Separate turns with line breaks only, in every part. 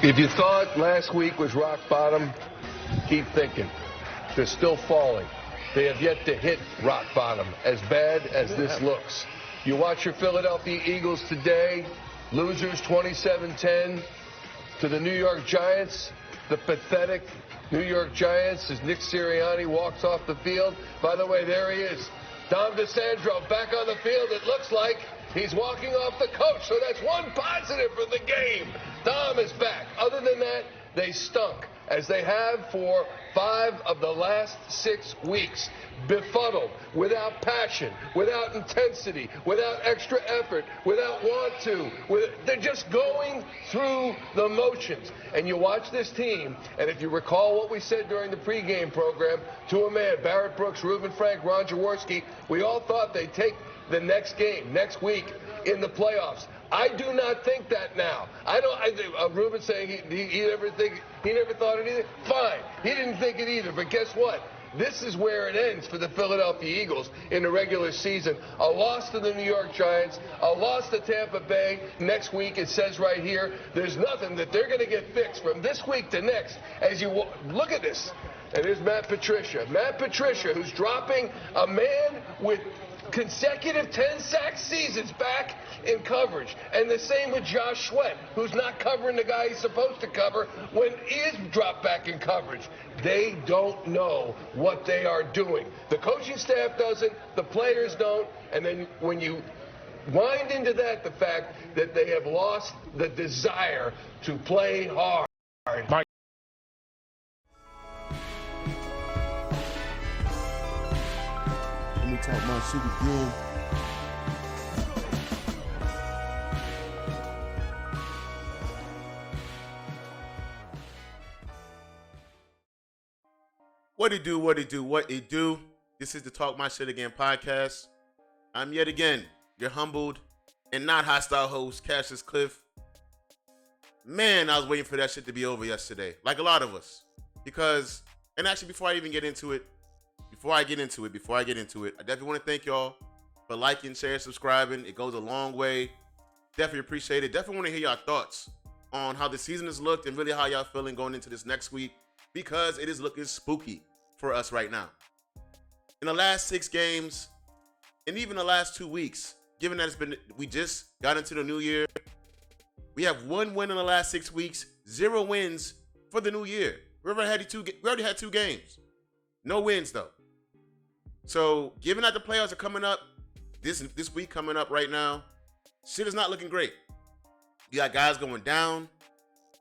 If you thought last week was rock bottom, keep thinking. They're still falling. They have yet to hit rock bottom, as bad as this looks. You watch your Philadelphia Eagles today, losers 27-10 to the New York Giants, the pathetic New York Giants, as Nick Sirianni walks off the field. By the way, there he is. Dom DeSandro back on the field. It looks like he's walking off the coach, so that's one positive for the game. Dom is back. Other than that, they stunk, as they have for 5 of the last 6 weeks. Befuddled, without passion, without intensity, without extra effort, without want to. They're just going through the motions. And you watch this team, and if you recall what we said during the pregame program, to a man, Barrett Brooks, Reuben Frank, Ron Jaworski, we all thought they'd take the next game, next week, in the playoffs. I do not think that now. Reuben saying he never thought it either. Fine, he didn't think it either. But guess what? This is where it ends for the Philadelphia Eagles in the regular season. A loss to the New York Giants, a loss to Tampa Bay. Next week, it says right here, there's nothing that they're going to get fixed from this week to next. As you look at this, and there's Matt Patricia. Matt Patricia, who's dropping a man with consecutive 10-sack seasons back in coverage. And the same with Josh Sweat, who's not covering the guy he's supposed to cover when he is dropped back in coverage. They don't know what they are doing. The coaching staff doesn't, the players don't, and then when you wind into that the fact that they have lost the desire to play hard.
Let me talk my shit again.
What it do? This is the Talk My Shit Again podcast. I'm yet again your humbled and not hostile host, Cassius Cliff. Man, I was waiting for that shit to be over yesterday, like a lot of us. Because, and actually before I get into it, I definitely want to thank y'all for liking, sharing, subscribing. It goes a long way. Definitely appreciate it. Definitely want to hear y'all thoughts on how the season has looked and really how y'all feeling going into this next week, because it is looking spooky for us right now. In the last 6 games, and even the last 2 weeks, given that we just got into the new year, we have 1 win in the last 6 weeks, 0 wins for the new year. We already had 2 games. No wins though. So given that the playoffs are coming up, this week coming up right now, shit is not looking great. You got guys going down.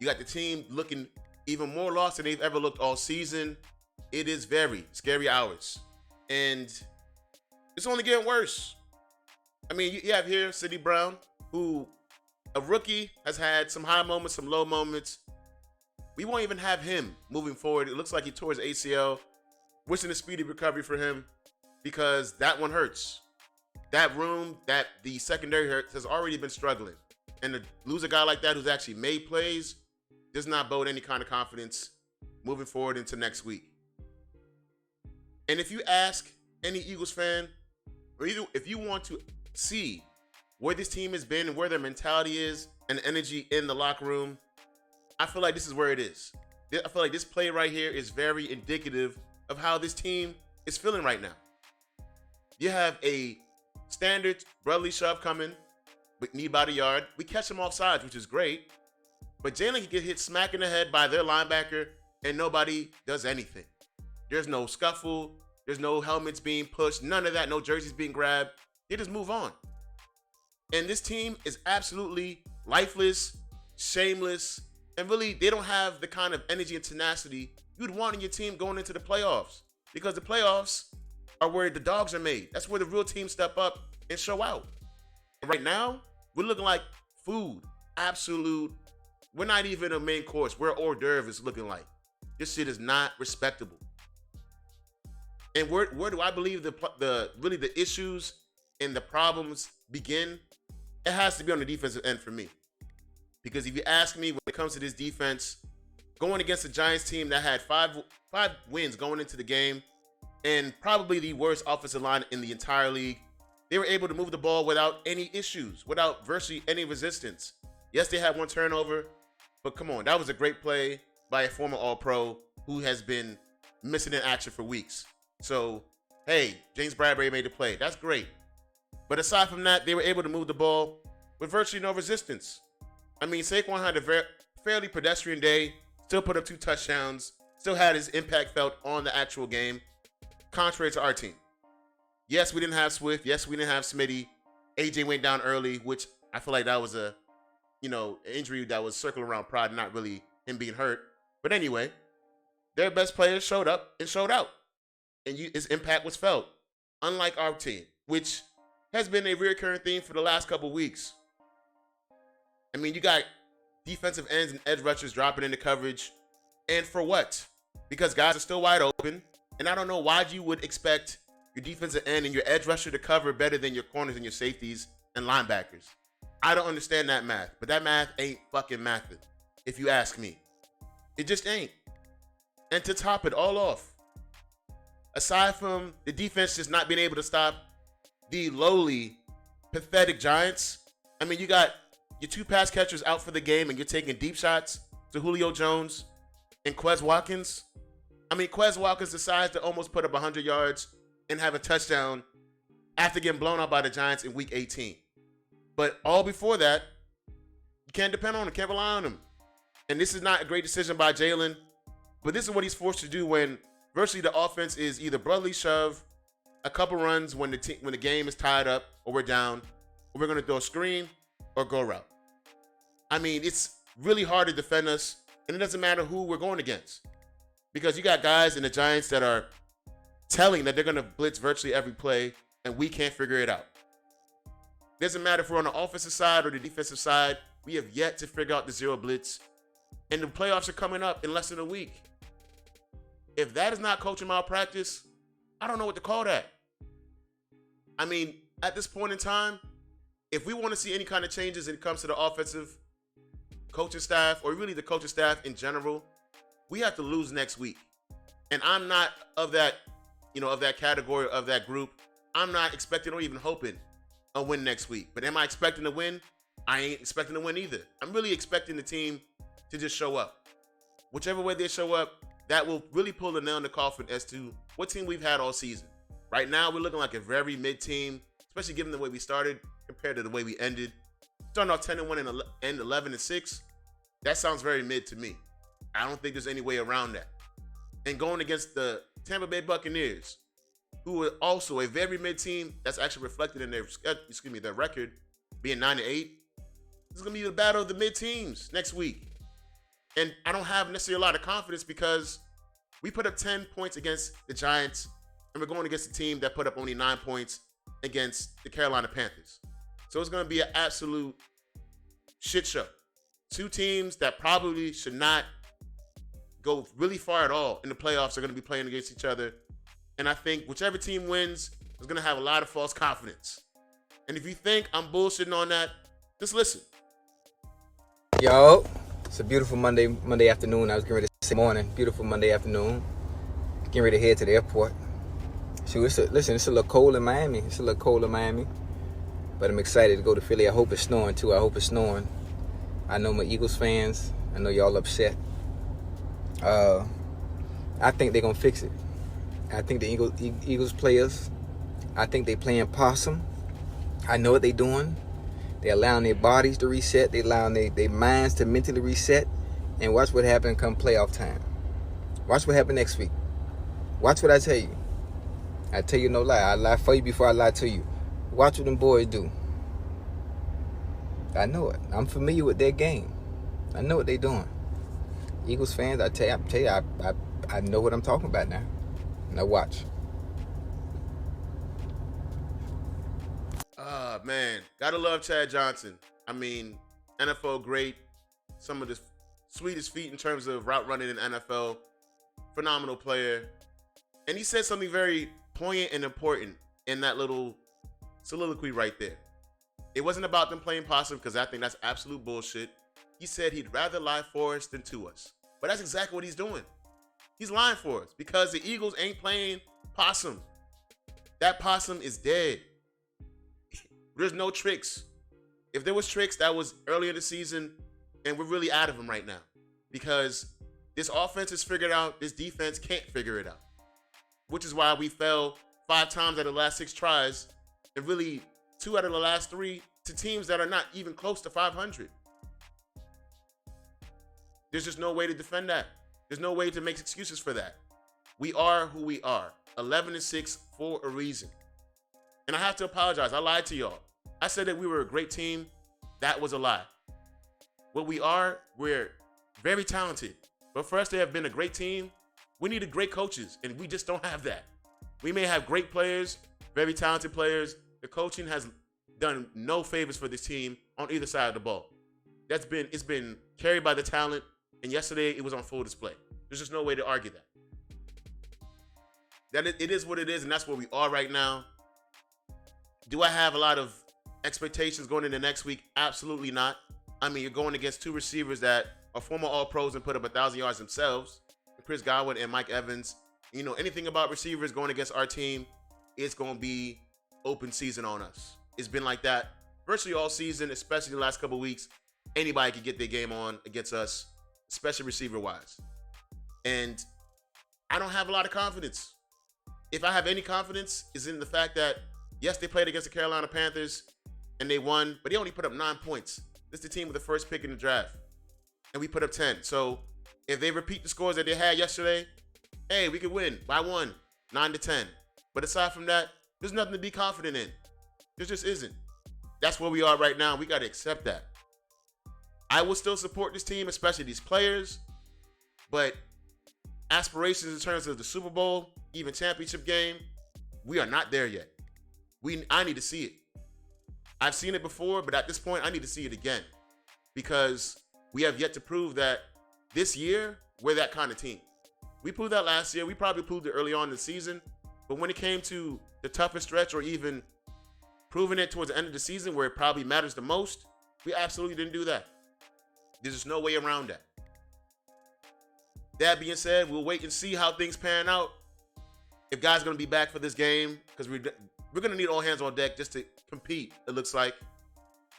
You got the team looking even more lost than they've ever looked all season. It is very scary hours. And it's only getting worse. I mean, you have here Sidney Brown, who, a rookie, has had some high moments, some low moments. We won't even have him moving forward. It looks like he tore his ACL. Wishing a speedy recovery for him, because that one hurts. That room, that the secondary hurts, has already been struggling. And to lose a guy like that who's actually made plays does not bode any kind of confidence moving forward into next week. And if you ask any Eagles fan, or if you want to see where this team has been and where their mentality is and energy in the locker room, I feel like this is where it is. I feel like this play right here is very indicative of how this team is feeling right now. You have a standard brotherly shove coming, but knee by the yard. We catch him off sides, which is great. But Jalen can get hit smack in the head by their linebacker, and nobody does anything. There's no scuffle. There's no helmets being pushed. None of that. No jerseys being grabbed. They just move on. And this team is absolutely lifeless, shameless, and really, they don't have the kind of energy and tenacity you'd want in your team going into the playoffs, because the playoffs are where the dogs are made. That's where the real teams step up and show out. And right now, we're looking like food. Absolute. We're not even a main course. We're hors d'oeuvre is looking like. This shit is not respectable. And where do I believe the issues and the problems begin? It has to be on the defensive end for me. Because if you ask me, when it comes to this defense, going against a Giants team that had five wins going into the game, and probably the worst offensive line in the entire league, they were able to move the ball without any issues, without virtually any resistance. Yes, they had 1 turnover, But come on, that was a great play by a former All-Pro who has been missing in action for weeks. So, hey, James Bradbury made the play. That's great. But aside from that, they were able to move the ball with virtually no resistance. I mean, Saquon had a fairly pedestrian day, still put up 2 touchdowns, still had his impact felt on the actual game, contrary to our team. Yes, we didn't have Swift. Yes, we didn't have Smitty. AJ went down early, which I feel like that was a, injury that was circling around pride, not really him being hurt. But anyway, their best players showed up and showed out. And his impact was felt. Unlike our team, which has been a recurring theme for the last couple weeks. I mean, you got defensive ends and edge rushers dropping into coverage. And for what? Because guys are still wide open. And I don't know why you would expect your defensive end and your edge rusher to cover better than your corners and your safeties and linebackers. I don't understand that math. But that math ain't fucking mathing, if you ask me. It just ain't. And to top it all off, aside from the defense just not being able to stop the lowly, pathetic Giants, I mean, you got your 2 pass catchers out for the game and you're taking deep shots to Julio Jones and Quez Watkins. I mean, Quez Watkins decides to almost put up 100 yards and have a touchdown after getting blown out by the Giants in week 18. But all before that, you can't depend on him, can't rely on him. And this is not a great decision by Jalen, but this is what he's forced to do when virtually the offense is either brotherly shove, a couple runs when the game is tied up or we're down, or we're going to throw a screen or go route. I mean, it's really hard to defend us, and it doesn't matter who we're going against. Because you got guys in the Giants that are telling that they're going to blitz virtually every play, and we can't figure it out. Doesn't matter if we're on the offensive side or the defensive side, we have yet to figure out the zero blitz. And the playoffs are coming up in less than a week. If that is not coaching malpractice, I don't know what to call that. I mean, at this point in time, if we want to see any kind of changes when it comes to the offensive coaching staff, or really the coaching staff in general, we have to lose next week. And I'm not of that, of that category, of that group. I'm not expecting or even hoping a win next week. But am I expecting to win? I ain't expecting to win either. I'm really expecting the team to just show up. Whichever way they show up, that will really pull the nail in the coffin as to what team we've had all season. Right now, we're looking like a very mid team, especially given the way we started compared to the way we ended. Starting off 10-1 and end 11-6, that sounds very mid to me. I don't think there's any way around that. And going against the Tampa Bay Buccaneers, who are also a very mid team, that's actually reflected in their record being 9-8. This is gonna be the battle of the mid teams next week. And I don't have necessarily a lot of confidence because we put up 10 points against the Giants, and we're going against a team that put up only 9 points against the Carolina Panthers. So it's going to be an absolute shit show. 2 teams that probably should not go really far at all in the playoffs are going to be playing against each other. And I think whichever team wins is going to have a lot of false confidence. And if you think I'm bullshitting on that, just listen.
Yo, it's a beautiful Monday afternoon. I was getting ready to say morning. Beautiful Monday afternoon. Getting ready to head to the airport. So it's a little cold in Miami. But I'm excited to go to Philly. I hope it's snowing too. I know my Eagles fans. I know y'all upset. I think they're going to fix it. I think the Eagles players, I think they playing possum. I know what they're doing. They're allowing their bodies to reset. They're allowing their minds to mentally reset. And watch what happens come playoff time. Watch what happens next week. Watch what I tell you. I tell you no lie. I lie for you before I lie to you. Watch what them boys do. I know it. I'm familiar with their game. I know what they're doing. Eagles fans, I tell you, I know what I'm talking about now. Now watch.
Man, gotta love Chad Johnson. I mean, NFL great. Some of the sweetest feet in terms of route running in NFL. Phenomenal player. And he said something very poignant and important in that little soliloquy right there. It wasn't about them playing possum, because I think that's absolute bullshit. He said he'd rather lie for us than to us. But that's exactly what he's doing. He's lying for us because the Eagles ain't playing possum. That possum is dead. There's no tricks. If there was tricks, that was earlier in the season And we're really out of them right now because this offense is figured out. This defense can't figure it out, which is why we fell 5 times out of the last 6 tries and really 2 out of the last 3 to teams that are not even close to 500. There's just no way to defend that. There's no way to make excuses for that. We are who we are, 11-6 for a reason. And I have to apologize. I lied to y'all. I said that we were a great team. That was a lie. What we are, we're very talented. But for us to have been a great team, we needed great coaches, and we just don't have that. We may have great players, very talented players. The coaching has done no favors for this team on either side of the ball. It's been carried by the talent, and yesterday it was on full display. There's just no way to argue that. It is what it is, and that's where we are right now. Do I have a lot of expectations going into next week? Absolutely not. I mean, you're going against 2 receivers that are former All-Pros and put up 1,000 yards themselves, Chris Godwin and Mike Evans. You know, anything about receivers going against our team, it's going to be open season on us. It's been like that virtually all season, especially the last couple of weeks. Anybody can get their game on against us, especially receiver-wise. And I don't have a lot of confidence. If I have any confidence, is in the fact that, yes, they played against the Carolina Panthers and they won, but they only put up 9 points. This is the team with the first pick in the draft. And we put up 10. So if they repeat the scores that they had yesterday, hey, we could win by 1, 9-10. But aside from that, there's nothing to be confident in. There just isn't. That's where we are right now. We got to accept that. I will still support this team, especially these players. But aspirations in terms of the Super Bowl, even championship game, we are not there yet. I need to see it. I've seen it before, but at this point, I need to see it again. Because we have yet to prove that this year, we're that kind of team. We proved that last year. We probably proved it early on in the season. But when it came to the toughest stretch or even proving it towards the end of the season where it probably matters the most, we absolutely didn't do that. There's just no way around that. That being said, we'll wait and see how things pan out. If guys are going to be back for this game, because we're going to need all hands on deck just to compete, it looks like.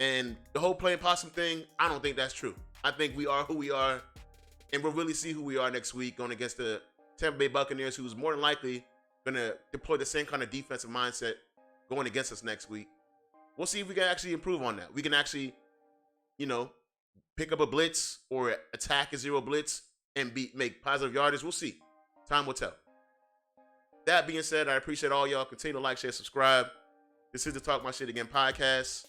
And the whole playing possum thing, I don't think that's true. I think we are who we are, and we'll really see who we are next week going against the Tampa Bay Buccaneers, who's more than likely going to deploy the same kind of defensive mindset going against us next week. We'll see if we can actually improve on that. We can actually, pick up a blitz or attack a zero blitz and make positive yardage. We'll see. Time will tell. That being said, I appreciate all y'all. Continue to like, share, subscribe. This is the Talk My Shit Again podcast.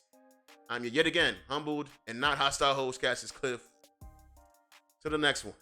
I'm your yet again humbled and not hostile host, Cassius Cliff. To the next one.